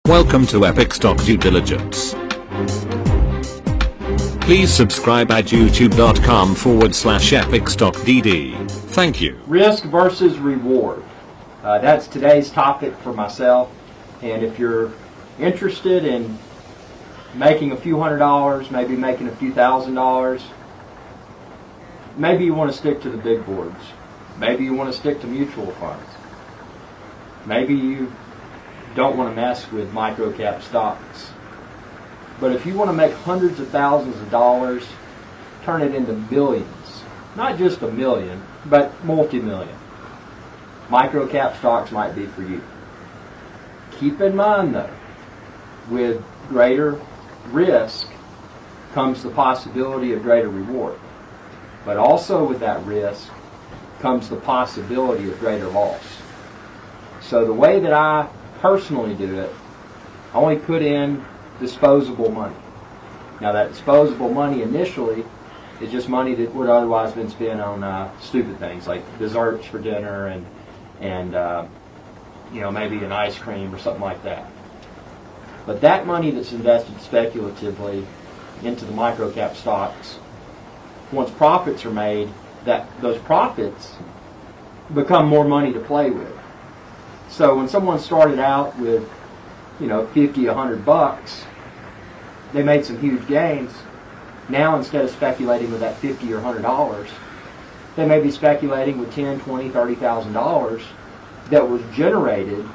Welcome to Epic Stock Due Diligence. Please subscribe at youtube.com/epicstockdd. Thank you. Risk versus reward. That's today's topic for myself. And if you're interested in making a few $100s, maybe making a few $1,000s, maybe you want to stick to the big boards. Maybe you want to stick to mutual funds. Maybe you don't want to mess with microcap stocks. But if you want to make hundreds of thousands of dollars, turn it into millions. Not just a million, but multi-million. Microcap stocks might be for you. Keep in mind though, with greater risk comes the possibility of greater reward. But also with that risk comes the possibility of greater loss. So the way that I personally do it, I only put in disposable money. Now that disposable money initially is just money that would otherwise have been spent on stupid things like desserts for dinner and maybe an ice cream or something like that. But that money that's invested speculatively into the microcap stocks, once profits are made, those profits become more money to play with. So when someone started out with, 50, $100, they made some huge gains. Now instead of speculating with that $50 or $100, they may be speculating with $10, $20, $30,000 that was generated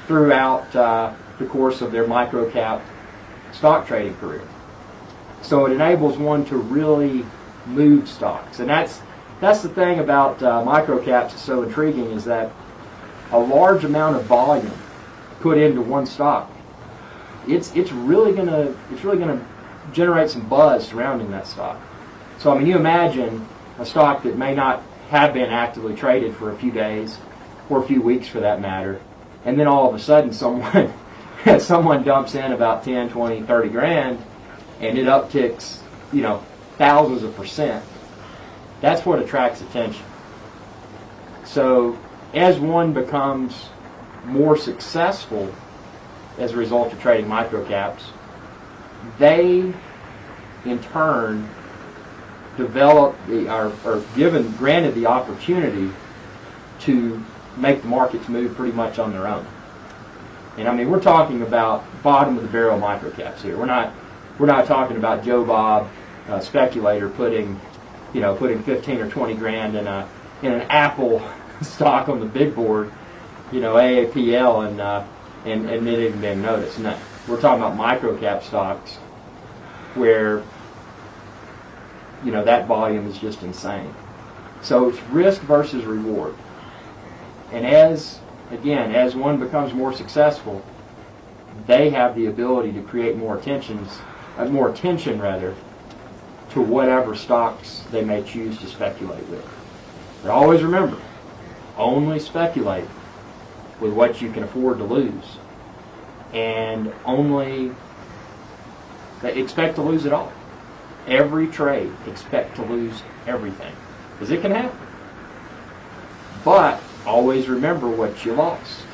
throughout the course of their microcap stock trading career. So it enables one to really move stocks, and that's the thing about microcaps that's so intriguing, is that a large amount of volume put into one stock, it's really gonna generate some buzz surrounding that stock. So you imagine a stock that may not have been actively traded for a few days or a few weeks for that matter, and then all of a sudden someone dumps in about 10, 20, 30 grand and it upticks, thousands of percent. That's what attracts attention. So as one becomes more successful as a result of trading microcaps, they in turn granted the opportunity to make the markets move pretty much on their own. And we're talking about bottom of the barrel microcaps here. We're not talking about Joe Bob speculator putting 15 or 20 grand in an Apple stock on the big board, AAPL, and it didn't even notice. No, we're talking about microcap stocks where that volume is just insane. So it's risk versus reward. And as one becomes more successful, they have the ability to create more attention to whatever stocks they may choose to speculate with. But always remember, only speculate with what you can afford to lose, and only expect to lose it all. Every trade, expect to lose everything, because it can happen. But always remember what you lost,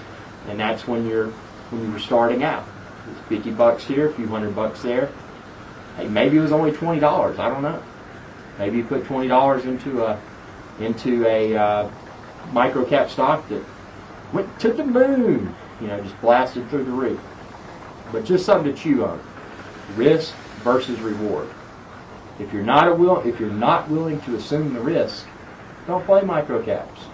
and that's when you were starting out. It's $50 here, a few $100 there. Hey, maybe it was only $20. I don't know. Maybe you put $20 into a microcap stock that went to the moon, just blasted through the roof. But just something to chew on. Risk versus reward. If you're not willing to assume the risk, don't play microcaps.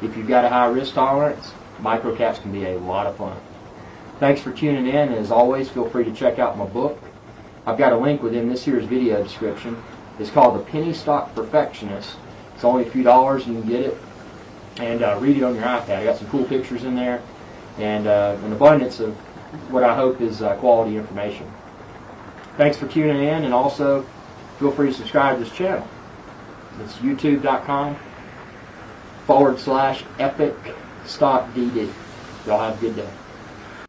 If you've got a high risk tolerance, microcaps can be a lot of fun. Thanks for tuning in, and as always, feel free to check out my book. I've got a link within this year's video description. It's called The Penny Stock Perfectionist. It's only a few dollars, and you can get it and read it on your iPad. I got some cool pictures in there and an abundance of what I hope is quality information. Thanks for tuning in, and also feel free to subscribe to this channel. It's youtube.com/epicstockdd. Y'all have a good day.